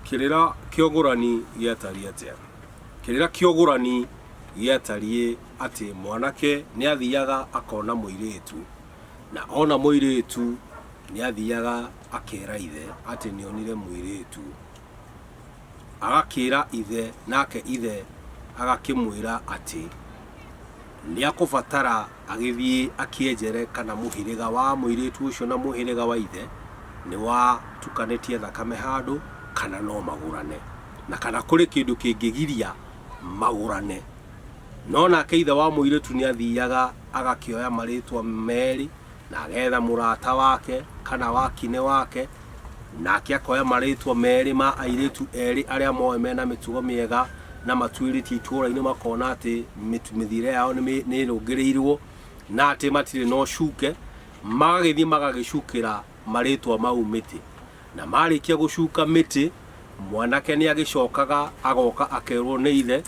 Kirira kiogurani giatari atia. Kirira kiogurani giatari ati mwanake ni athiaga akona muiritu na ona muiritu ni athiaga akera ithe ati ni onire muiritu agakira ithe nake ithe agakimwira ati ni akubatara agithie akienjere kana muhiriga wa muiritu ucio na muhiriga wa ithe ni wa tukanetie thakame handu kana no magurane na kana kuri kindu kingigiria magurane no nake ithe wa muiritu ni athiaga agakioya maritwa meri na agetha murata wake kana wakine wake nake akoya maritwa meri ma airitu eri aria moe mena mitugo miega na matuiriti itura-ini makona ati mithire yao ni rungiriirwo na ati matire no shuke magagithie magagicukira maritwa mau miti na marikia gucuka miti mwanake ni agicokaga agoka akerwo ni ithe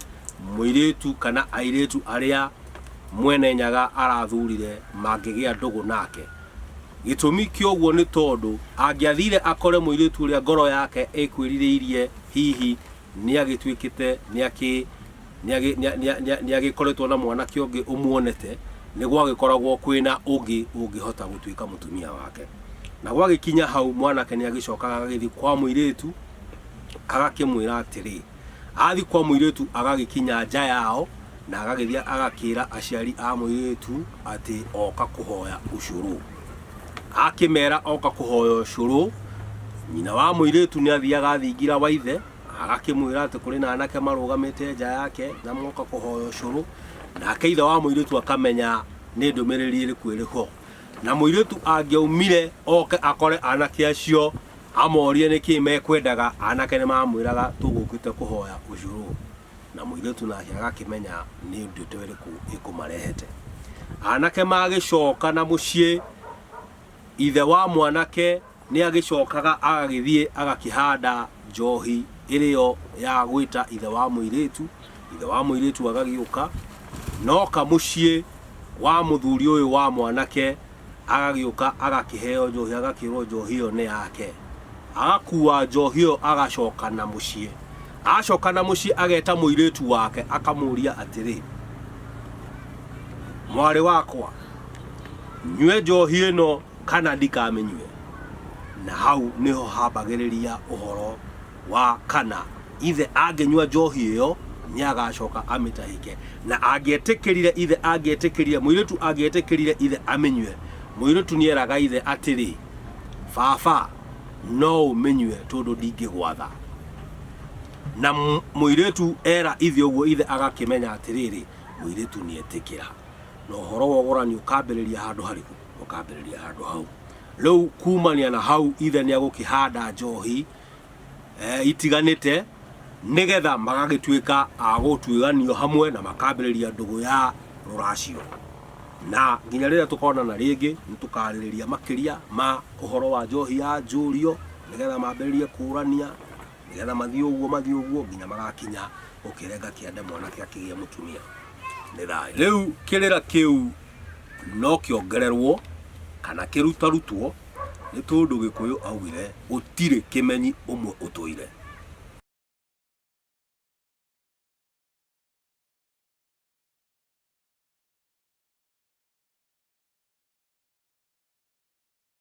muiritu kana airitu aria mwene nyaga arathurire mangigia ndugu nake gitumi kioguo ni tondu angiathire akore muiritu uria ngoro yake ekwiririirie hihi ni agitwikite ni agikoretwo na mwanake ungi umuonete ni gwagikoragwo kwina ungi ungihota gutwika mutumia wake na gwagikinya hau mwanake ni agicokaga agagithi kwa muiritu agakimwira atiri athi kwa muiritu agagikinya nja yao na agagithia agakira aciari a muiritu ati oka kuhoya ucuru akimera oka kuhoya ucuru nyina wa muiritu ni athiaga athingira wa ithe agakimwira ati kuri na anake marugamite nja yake na moka kuhoya ucuru na ithe wa muiritu akamenya ni ndumiriri iriku iriho na muiritu angiaumire oke akore anake acio amorie niki mekwendaga anake ni mamwiraga tugukite kuhoya ucuru na muiritu nake agakimenya ni nduto iriku ikumarehete anake magicoka na mucii ithe wa mwanake ni agicokaga agagithie agakihanda njohi irio ya gwita ithe wa muiritu agagiuka noka mucii wa muthuri uyu wa mwanake agagiuka agakiheo njohi agakirwo njohi yo ni yake agakuwa njohi yo agacoka na mucii acoka na mucii ageta muiritu wake akamuria atiri mwari wakwa nywe njohi ino kana ndikamenywe na hau niho hambagiriria uhoro wa kana ithe angenywa njohi iyo ni agacoka amitahike na angietikirire ithe angietikirire muiritu angietikirire ithe amenywe muiritu ni eraga ithe atiri baba no umenywe tondu ndingigwatha na muiritu era ithe uguo ithe agakimenya atiriri muiritu ni etikira no horo wogorani ukambiriria handu hariku ukambiriria handu hau riu kumania na hau ithe ni agukihanda njohi itiganite nigetha magagitwika agutwiganio hamwe na makambiriria ndugu ya ruracio na nginya riria tukona na ringi nitukariria makiria ma uhoro wa njohi ya njurio nigetha mambiririe kurania nigetha mathio uguo nginya magakinya ukirenga kiande mwanake akigia mutumia ni thai riu kirira kiu no kiongererwo kana kirutarutwo ni tondu Gikuyu augire gutire kimenyi umwe utuire